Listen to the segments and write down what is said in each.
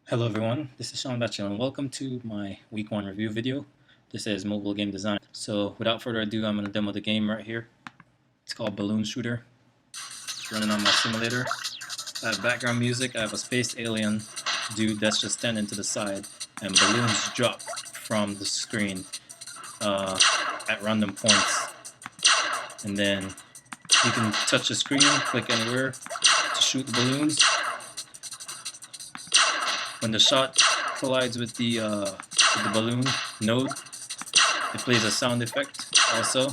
Hello everyone, this is Shawn Batchelor and welcome to my week 1 review video. This is mobile game design. So without further ado, I'm going to demo the game right here. It's called Balloon Shooter. It's running on my simulator. I have background music. I have a space alien dude that's just standing to the side, and balloons drop from the screen at random points. And then you can touch the screen, click anywhere to shoot the balloons. When the shot collides with the balloon node, it plays a sound effect also.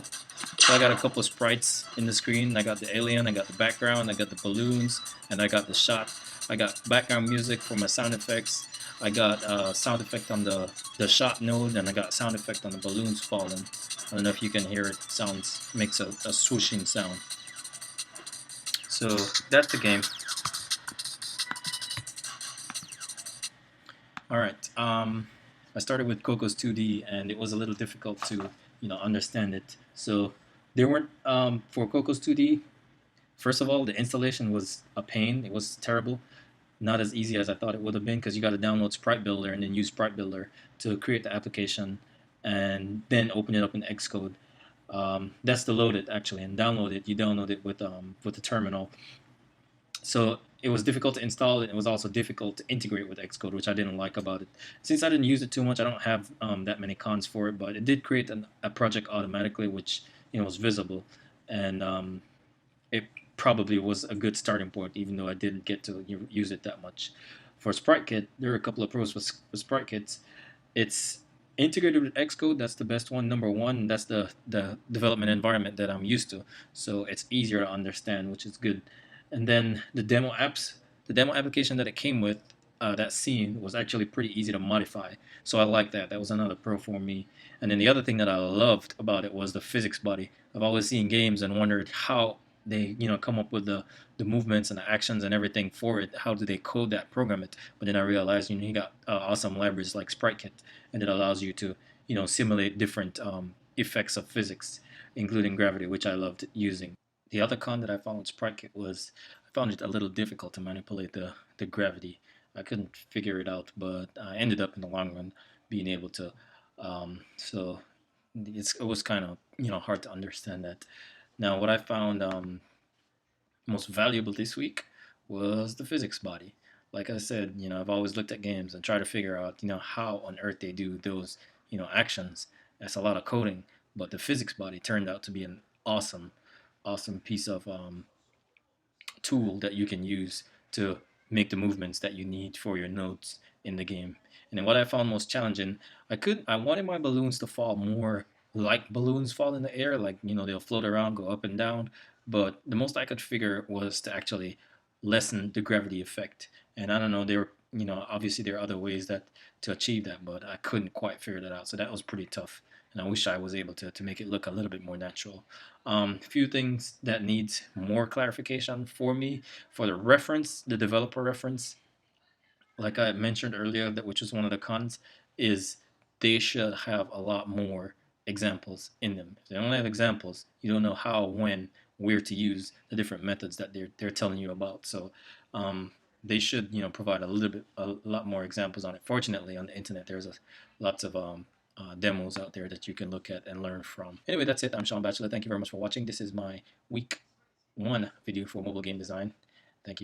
So I got a couple of sprites in the screen. I got the alien, I got the background, I got the balloons, and I got the shot. I got background music for my sound effects. I got sound effect on the shot node, and I got sound effect on the balloons falling. I don't know if you can hear it. Makes a swooshing sound. So that's the game. All right. I started with Cocos 2D, and it was a little difficult to understand it. So there weren't for Cocos 2D. First of all, the installation was a pain. It was terrible. Not as easy as I thought it would have been because you got to download Sprite Builder and then use Sprite Builder to create the application, and then open it up in Xcode. That's to load it actually and download it. You download it with the terminal. So it was difficult to install it. It was also difficult to integrate with Xcode, which I didn't like about it. Since I didn't use it too much, I don't have that many cons for it, but it did create a project automatically, which was visible, and it probably was a good starting point, even though I didn't get to use it that much. For SpriteKit, there are a couple of pros with SpriteKits. It's integrated with Xcode. That's the best one. Number one, that's the development environment that I'm used to, so it's easier to understand, which is good. And then the demo application that it came with, that scene was actually pretty easy to modify. So I like that. That was another pro for me. And then the other thing that I loved about it was the physics body. I've always seen games and wondered how they come up with the movements and the actions and everything for it. How do they code that, program it? But then I realized you got awesome libraries like SpriteKit, and it allows you to simulate different effects of physics, including gravity, which I loved using. The other con that I found with SpriteKit was I found it a little difficult to manipulate the gravity. I couldn't figure it out, but I ended up in the long run being able to. So it was kind of hard to understand that. Now, what I found most valuable this week was the physics body. Like I said, I've always looked at games and tried to figure out, how on earth they do those, actions. That's a lot of coding, but the physics body turned out to be an awesome piece of tool that you can use to make the movements that you need for your nodes in the game. And then what I found most challenging, I wanted my balloons to fall more like balloons fall in the air, like they'll float around, go up and down. But the most I could figure was to actually lessen the gravity effect. And I don't know, there obviously there are other ways that to achieve that, but I couldn't quite figure that out. So that was pretty tough. And I wish I was able to make it look a little bit more natural. A few things that needs more clarification for me. For the reference, the developer reference, like I mentioned earlier, that which is one of the cons, is they should have a lot more examples in them. If they only have examples, you don't know how, when, where to use the different methods that they're telling you about. So they should provide a lot more examples on it. Fortunately, on the internet, there's lots of demos out there that you can look at and learn from. Anyway, that's it. I'm Shawn Batchelor. Thank you very much for watching. This is my week 1 video for mobile game design. Thank you.